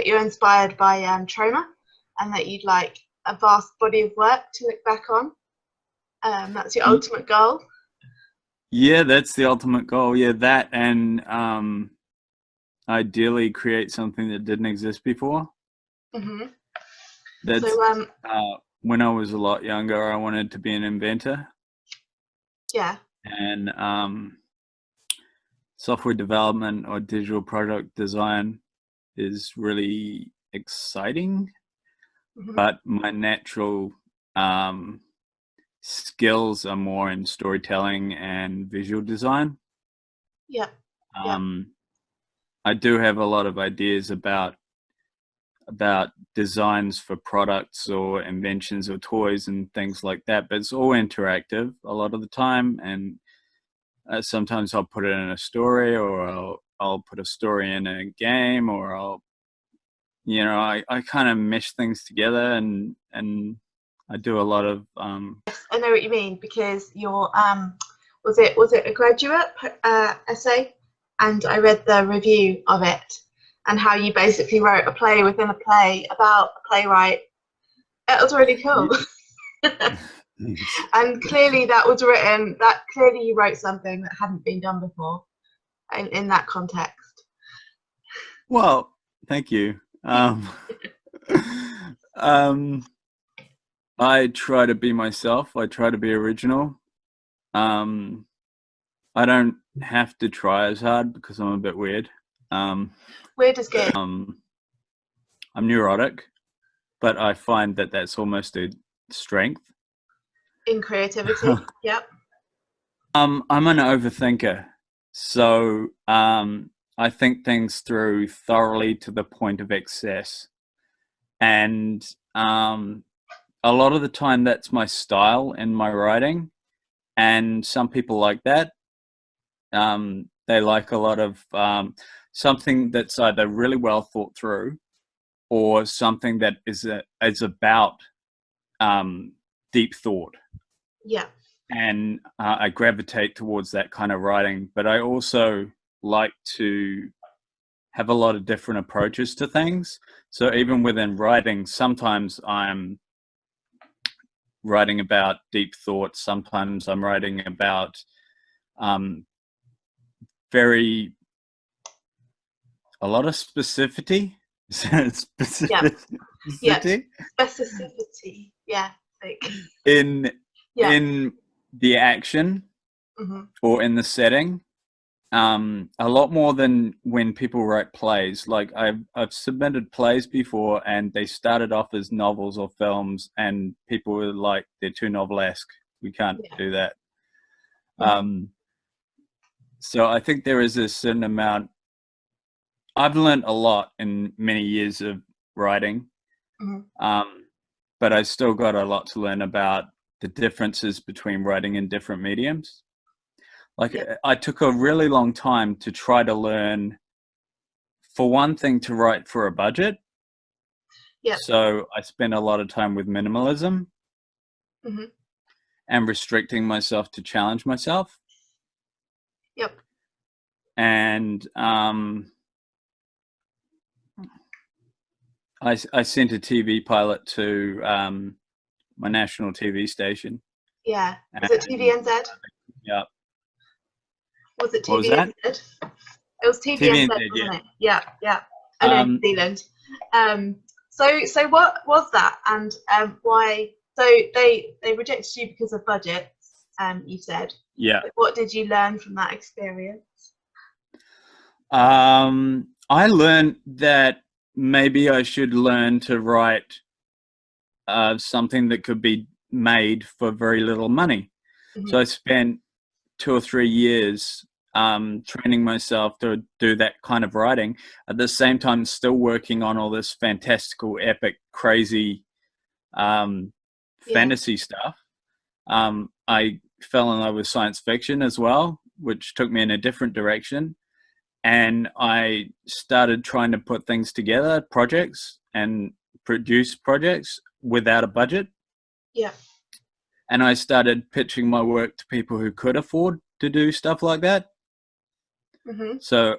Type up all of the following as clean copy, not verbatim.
you're inspired by trauma, and that you'd like a vast body of work to look back on. That's your ultimate goal. Yeah, that's the ultimate goal. Yeah, that, and ideally create something that didn't exist before. Mm-hmm. That's So when I was a lot younger, I wanted to be an inventor. yeah. And software development or digital product design is really exciting, Mm-hmm. but my natural skills are more in storytelling and visual design. Yeah. Yeah. I do have a lot of ideas about designs for products or inventions or toys and things like that, but it's all interactive a lot of the time, and sometimes I'll put it in a story, or I'll put a story in a game, or I kind of mesh things together, and I do a lot of Yes, I know what you mean, because your was it a graduate essay, and I read the review of it, and how you basically wrote a play within a play about a playwright. It was really cool. And clearly clearly you wrote something that hadn't been done before in that context. Well, thank you. I try to be myself. I try to be original. I don't have to try as hard because I'm a bit weird. Weird is good. I'm neurotic, but I find that that's almost a strength. In creativity. Yep. I'm an overthinker, so I think things through thoroughly to the point of excess, and a lot of the time that's my style in my writing, and some people like that. They like a lot of something that's either really well thought through, or something that is about deep thought. Yeah. And I gravitate towards that kind of writing, but I also like to have a lot of different approaches to things. So even within writing, sometimes I'm writing about deep thoughts, sometimes I'm writing about a lot of specificity. Yeah. Yeah. Specificity Specificity. Yeah. in Yeah. in the action or in the setting, a lot more than when people write plays. Like I've submitted plays before, and they started off as novels or films, and people were like, they're too novelesque, we can't do that. So I think there is a certain amount. I've learned a lot in many years of writing, but I still got a lot to learn about the differences between writing in different mediums. Like I took a really long time to try to learn, for one thing, to write for a budget. So I spent a lot of time with minimalism and restricting myself to challenge myself. Yep. And I sent a TV pilot to my national TV station. Yeah. Was it TVNZ? Yeah. Was it TVNZ? What was that? It was TVNZ, wasn't it? Yeah, yeah. I know, New Zealand. So what was that, and why? So they rejected you because of budget. You said. Yeah. But what did you learn from that experience? I learned that maybe I should learn to write something that could be made for very little money. So I spent 2 or 3 years training myself to do that kind of writing, at the same time still working on all this fantastical, epic, crazy fantasy stuff. I fell in love with science fiction as well, which took me in a different direction. And I started trying to put things together, projects, and produce projects without a budget. Yeah. And I started pitching my work to people who could afford to do stuff like that. So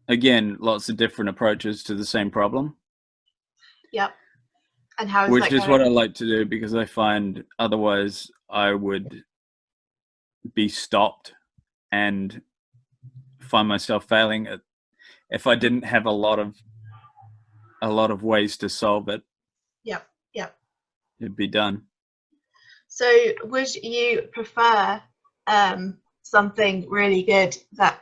again, lots of different approaches to the same problem. Yep. And how is Which that is going? what I like to do, because I find otherwise I would be stopped and find myself failing if I didn't have a lot of ways to solve it. Yep. Yep. It'd be done. So would you prefer something really good that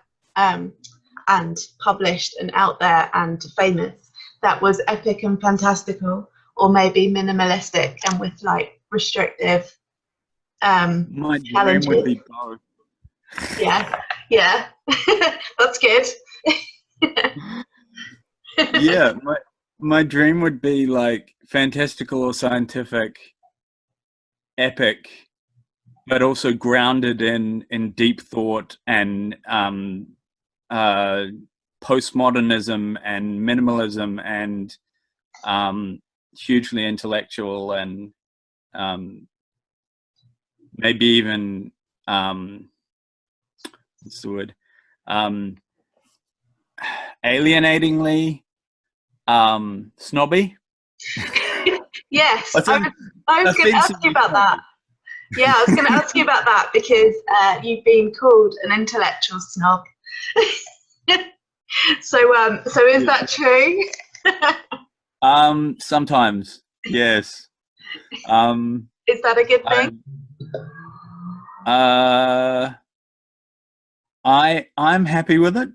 and published and out there and famous that was epic and fantastical, or maybe minimalistic and with like restrictive My dream challenges? would be both. Yeah, yeah. That's good. Yeah, my dream would be like fantastical or scientific, epic, but also grounded in deep thought and postmodernism and minimalism and hugely intellectual and maybe even what's the word, alienatingly snobby. Yes, I was going to ask you about that. Yeah, I was going to ask you about that because you've been called an intellectual snob. So is that true? Sometimes, yes. Is that a good thing? I'm happy with it.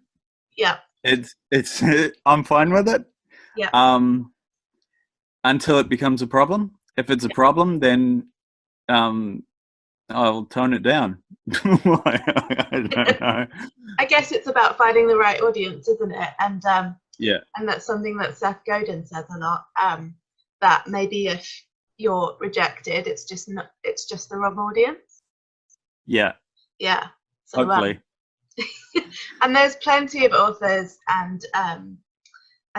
Yeah. It's I'm fine with it. Yeah. Until it becomes a problem. If it's a problem, then I'll tone it down. I don't know. I guess it's about finding the right audience, isn't it? And yeah. And that's something that Seth Godin says a lot. That maybe if you're rejected, it's just the wrong audience. Yeah. Yeah. So, hopefully. And there's plenty of authors and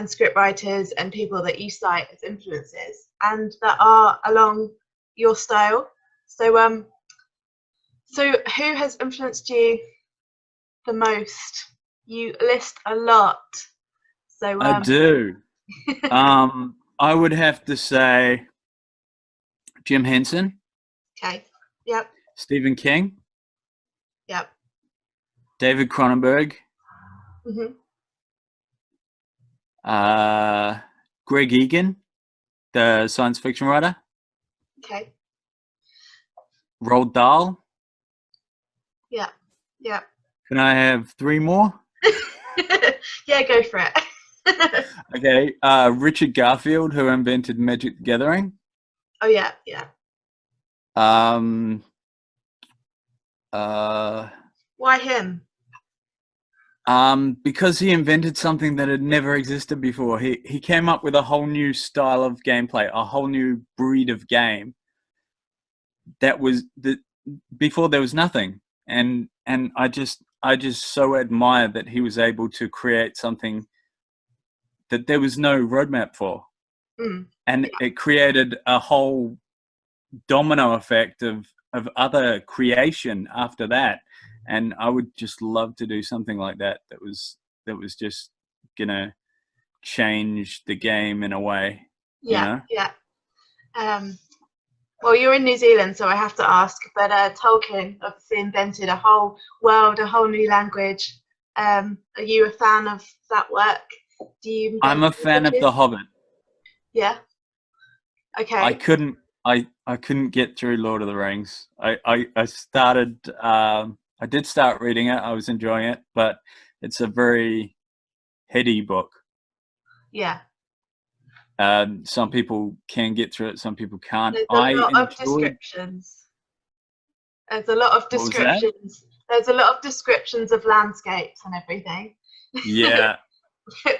script writers and people that you cite as influences and that are along your style. So so who has influenced you the most? You list a lot. So I do. I would have to say Jim Henson. Okay. Yep. Stephen King. Yep. David Cronenberg. Mm-hmm. Greg Egan, the science fiction writer. Okay. Roald Dahl. Yeah. Yeah. Can I have 3 more? Yeah, go for it. Okay. Richard Garfield, who invented Magic the Gathering. Oh yeah, yeah. Why him? Because he invented something that had never existed before. He came up with a whole new style of gameplay, a whole new breed of game that was before there was nothing. And I just so admire that he was able to create something that there was no roadmap for. And it created a whole domino effect of other creation after that. And I would just love to do something like that was just gonna change the game in a way. Yeah, you know? Yeah. Well, you're in New Zealand, so I have to ask. But Tolkien obviously invented a whole world, a whole new language. Are you a fan of that work? I'm a fan of The Hobbit. Yeah. Okay. I couldn't get through Lord of the Rings. I started. I did start reading it. I was enjoying it, but it's a very heady book. Yeah. Some people can get through it. Some people can't. There's a lot of descriptions. There's a lot of descriptions. There's a lot of descriptions of landscapes and everything. Yeah.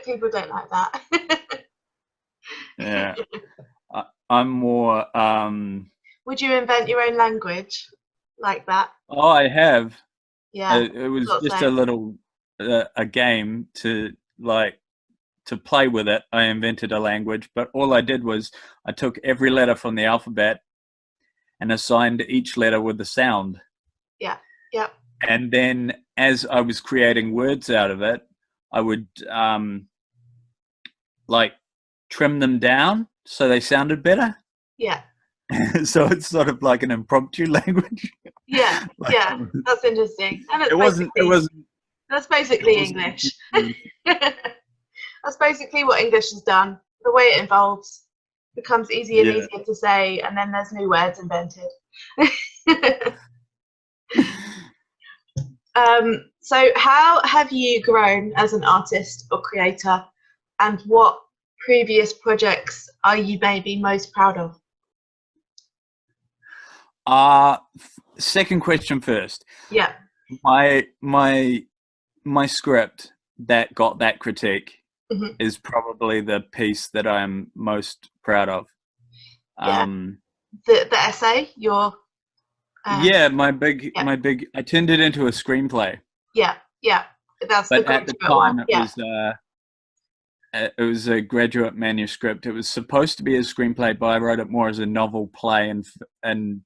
People don't like that. Yeah. I'm more. Would you invent your own language like that? Oh, I have. Yeah. It was just a little a game to play with it. I invented a language, but all I did was I took every letter from the alphabet and assigned each letter with a sound. Yeah. Yeah. And then as I was creating words out of it, I would like trim them down so they sounded better. Yeah. So it's sort of like an impromptu language. Yeah. Like, Yeah. That's interesting. And it wasn't. that's basically English. That's basically what English has done. The way it evolves becomes easier and easier to say, and then there's new words invented. So how have you grown as an artist or creator, and what previous projects are you maybe most proud of? Second question first. Yeah. My script that got that critique Mm-hmm. is probably the piece that I'm most proud of. Yeah. The essay, your yeah, my big I turned it into a screenplay. Yeah, yeah. That's but the at the graduate time one. it was a graduate manuscript. It was supposed to be a screenplay, but I wrote it more as a novel, play, and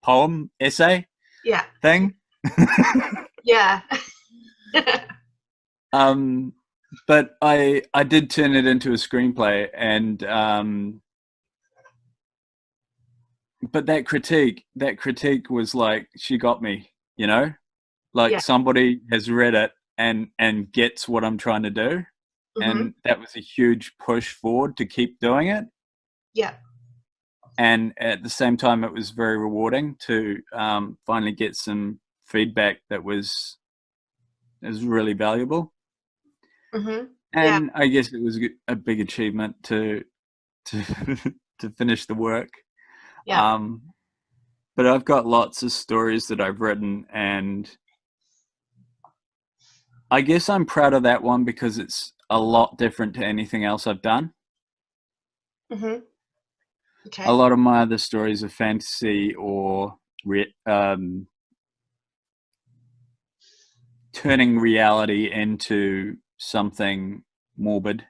poem essay thing. Yeah. But I did turn it into a screenplay, and but that critique was like, she got me, you know, like somebody has read it and gets what I'm trying to do. Mm-hmm. And that was a huge push forward to keep doing it. Yeah. And at the same time, it was very rewarding to finally get some feedback that was really valuable. Mm-hmm. And I guess it was a big achievement to to finish the work. Yeah. But I've got lots of stories that I've written, and I guess I'm proud of that one because it's a lot different to anything else I've done. Mm-hmm. Okay. A lot of my other stories are fantasy or turning reality into something morbid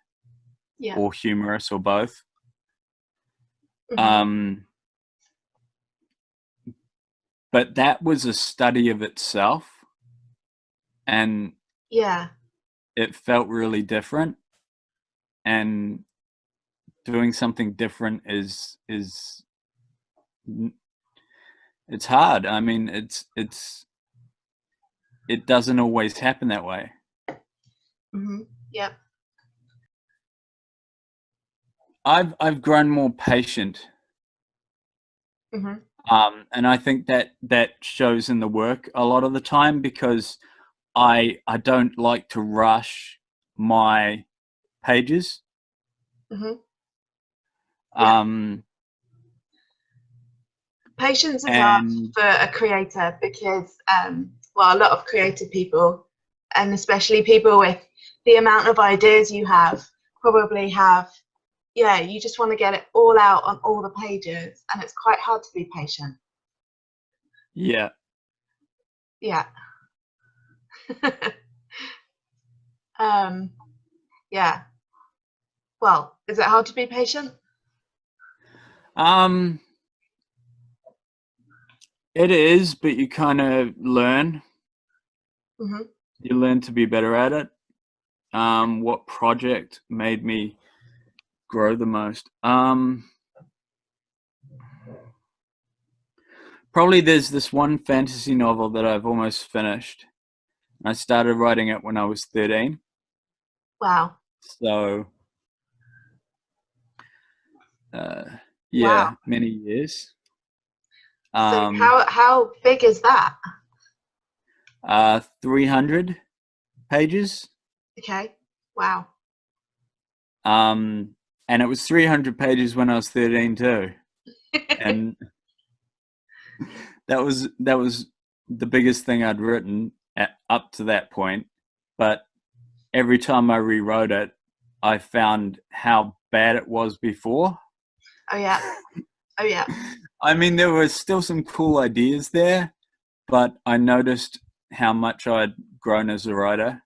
or humorous or both. Mm-hmm. But that was a study of itself, and it felt really different. And doing something different is it's hard. I mean, it doesn't always happen that way. Mm-hmm. Yeah. I've grown more patient. Mm-hmm. And I think that shows in the work a lot of the time, because I don't like to rush my pages. Mm-hmm. Patience is hard for a creator because, well, a lot of creative people, and especially people with the amount of ideas you have, probably have, you just want to get it all out on all the pages, and it's quite hard to be patient. Yeah. Yeah. Yeah. Well, is it hard to be patient? It is, but you kind of learn. Mm-hmm. You learn to be better at it. What project made me grow the most? Probably there's this one fantasy novel that I've almost finished. I started writing it when I was 13. Wow. So, wow. Many years. So how big is that? 300 pages. Okay. Wow. And it was 300 pages when I was 13 too. And that was the biggest thing I'd written up to that point. But every time I rewrote it, I found how bad it was before. Oh yeah. Oh yeah. I mean, there were still some cool ideas there, but I noticed how much I'd grown as a writer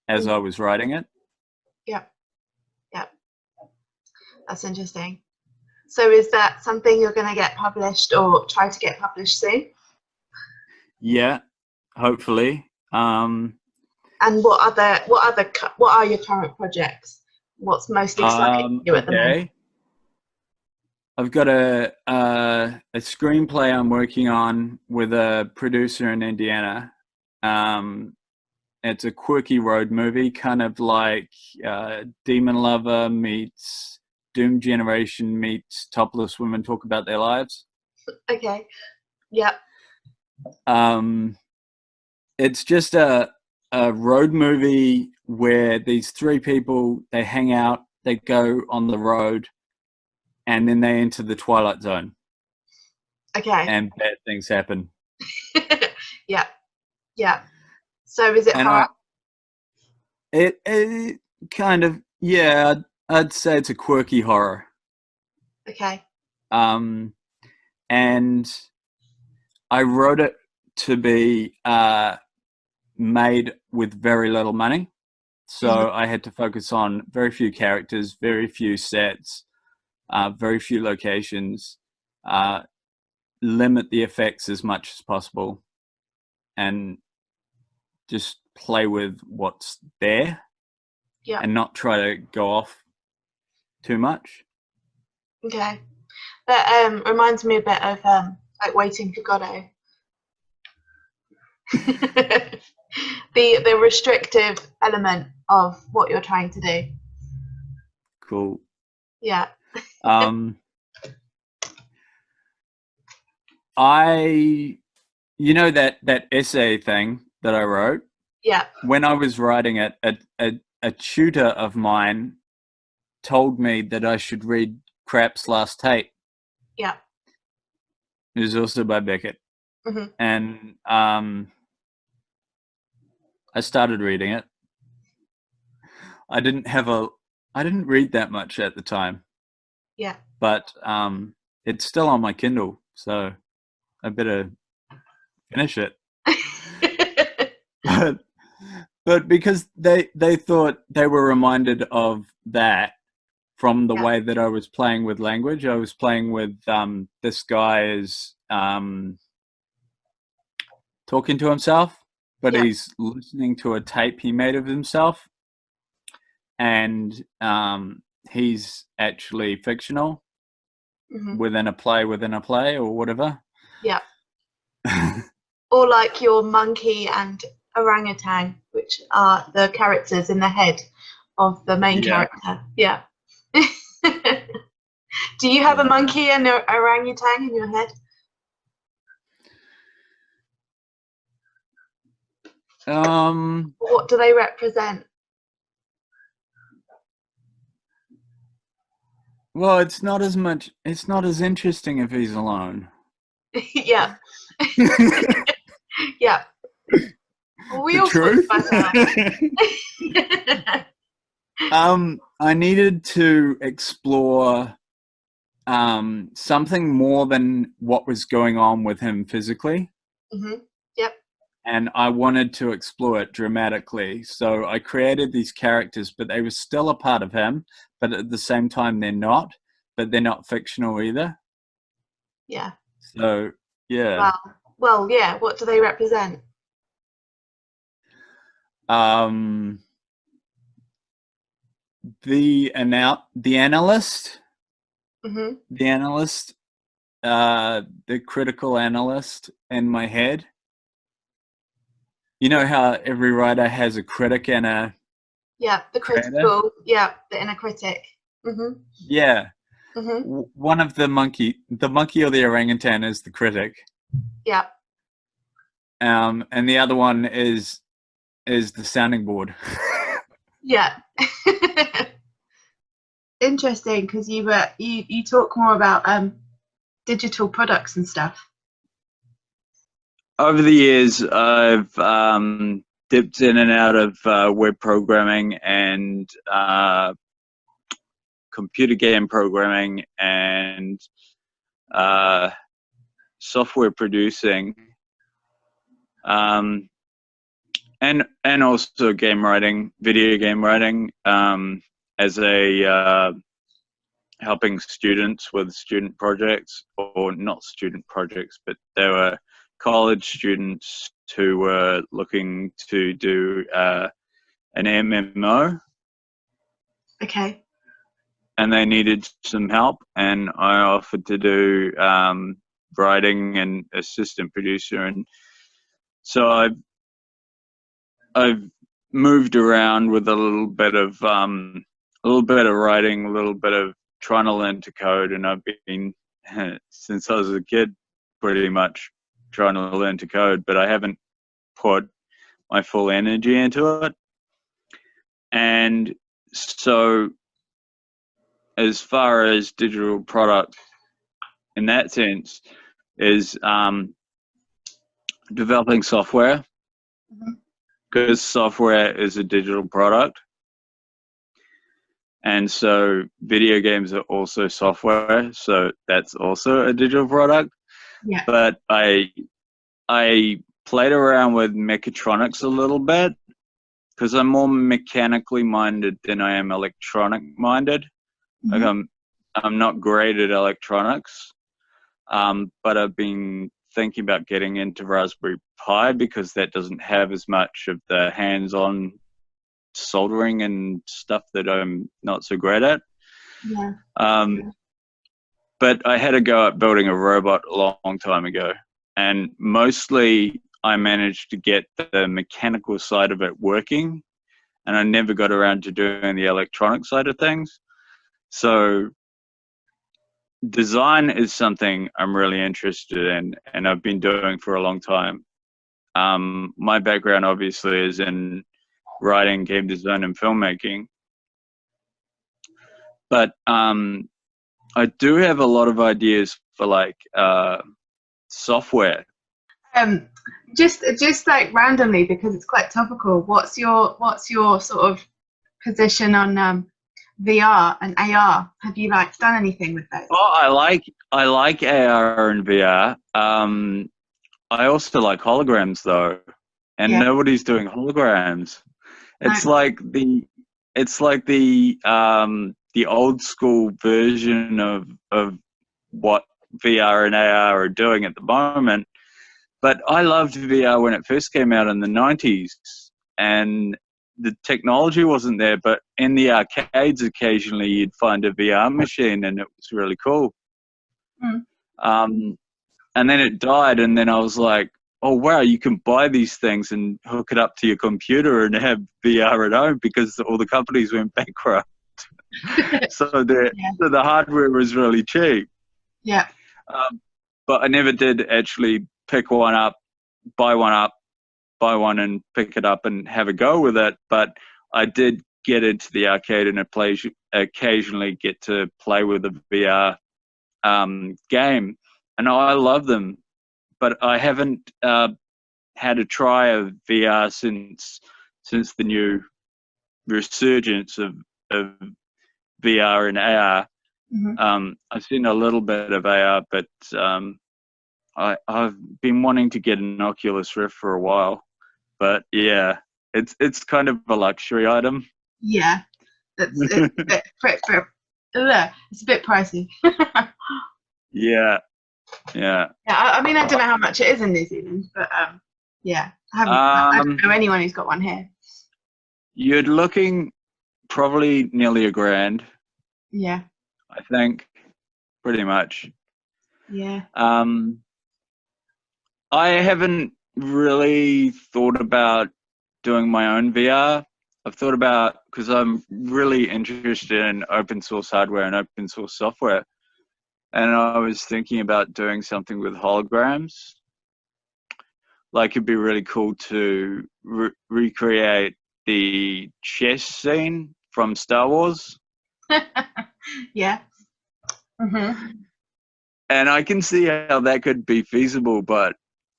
as I was writing it. Yeah. Yeah. That's interesting. So is that something you're going to get published or try to get published soon? Yeah, hopefully. And And what are your current projects? What's most exciting you at the moment? Okay. I've got a screenplay I'm working on with a producer in Indiana. It's a quirky road movie, kind of like Demon Lover meets Doom Generation meets Topless Women Talk About Their Lives. Okay. Yep. It's just a road movie where these three people, they hang out, they go on the road, and then they enter the Twilight Zone. Okay. And bad things happen. Yeah. Yeah. So is it hard? It kind of, yeah, I'd say it's a quirky horror. Okay. And I wrote it to be made with very little money. So I had to focus on very few characters, very few sets, very few locations, limit the effects as much as possible, and just play with what's there. Yeah. And not try to go off too much. Okay. That reminds me a bit of like Waiting for Godot. the restrictive element of what you're trying to do. Cool. Yeah. You know that essay thing that I wrote? Yeah. When I was writing it, a tutor of mine told me that I should read Krapp's Last Tape. Yeah. It was also by Beckett. Mm-hmm. And I started reading it. I didn't read that much at the time. Yeah. But it's still on my Kindle, so I better finish it. But because they thought, they were reminded of that from the way that I was playing with language. I was playing with this guy is talking to himself, but he's listening to a tape he made of himself, and he's actually fictional within a play or whatever. Yeah. Or like your monkey and orangutan, which are the characters in the head of the main character. Yeah. Do you have a monkey and an orangutan in your head? What do they represent? Well, it's not as interesting if he's alone. Yeah. Yeah. Well, we all truth. I needed to explore something more than what was going on with him physically. Yep. And I wanted to explore it dramatically. So I created these characters, but they were still a part of him, but at the same time they're not, but they're not fictional either. Yeah. So, yeah. Well, yeah, what do they represent? The analyst, the analyst, the critical analyst in my head. You know how every writer has a critic and a the critical, the inner critic. Yeah. One of the monkey or the orangutan is the critic. Yeah. And the other one is the sounding board. Yeah. Interesting, because you talk more about digital products and stuff. Over the years, I've dipped in and out of web programming and computer game programming and software producing, and also game writing, video game writing, as a helping students with student projects, or not student projects, but they were college students who were looking to do an MMO. Okay. And they needed some help, and I offered to do writing and assistant producer. And so I've moved around with a little bit of writing, a little bit of trying to learn to code, and I've been since I was a kid pretty much trying to learn to code, but I haven't put my full energy into it. And so as far as digital product in that sense is developing software, because software is a digital product. And so video games are also software, so that's also a digital product. Yeah. But I played around with mechatronics a little bit because I'm more mechanically minded than I am electronic minded. Like I'm not great at electronics, but I've been thinking about getting into Raspberry Pi because that doesn't have as much of the hands-on soldering and stuff that I'm not so great at. Yeah. But I had a go at building a robot a long time ago, and mostly I managed to get the mechanical side of it working, and I never got around to doing the electronic side of things. So design is something I'm really interested in, and I've been doing for a long time. My background obviously is in writing, game design, and filmmaking. But I do have a lot of ideas for like software. Just like randomly, because it's quite topical. What's your sort of position on VR and AR? Have you like done anything with those? Oh, I like AR and VR. I also like holograms though, and nobody's doing holograms. It's like the old school version of what VR and AR are doing at the moment. But I loved VR when it first came out in the 90s, and the technology wasn't there, but in the arcades occasionally you'd find a VR machine, and it was really cool. And then it died, and then I was like, oh wow, you can buy these things and hook it up to your computer and have VR at home because all the companies went bankrupt. So the hardware was really cheap. Yeah. But I never did actually pick one up, buy one and pick it up and have a go with it. But I did get into the arcade and occasionally get to play with a VR game, and I love them. But I haven't had a try of VR since the new resurgence of VR and AR. I've seen a little bit of AR, but I've been wanting to get an Oculus Rift for a while. But yeah, it's kind of a luxury item. Yeah, it's a bit pricey. Yeah. I mean, I don't know how much it is in New Zealand, but yeah, I don't know anyone who's got one here. You're looking probably nearly $1,000. Yeah. I think, pretty much. Yeah. I haven't really thought about doing my own VR. I've thought about, because I'm really interested in open source hardware and open source software. And I was thinking about doing something with holograms. Like, it'd be really cool to recreate the chess scene from Star Wars. Yeah. And I can see how that could be feasible, but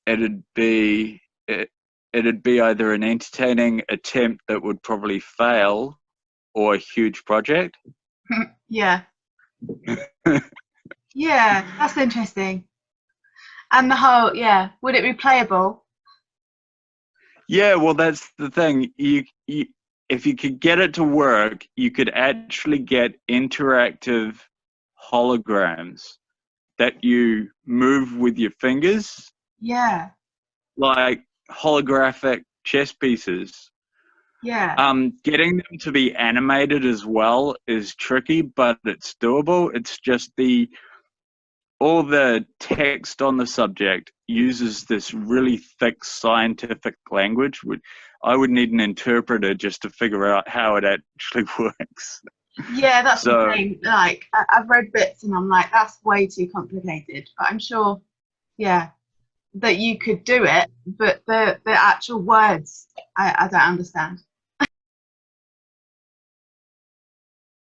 it'd be either an entertaining attempt that would probably fail, or a huge project. Yeah. Yeah, that's interesting. And the whole, would it be playable? Yeah, well, that's the thing. You if you could get it to work, you could actually get interactive holograms that you move with your fingers, Yeah. like holographic chess pieces. Yeah. Getting them to be animated as well is tricky, but it's doable. It's just all the text on the subject uses this really thick scientific language. I would need an interpreter just to figure out how it actually works. Yeah, that's the So thing. Like, I've read bits and I'm like, that's way too complicated. But I'm sure, yeah, that you could do it. But the actual words, I don't understand.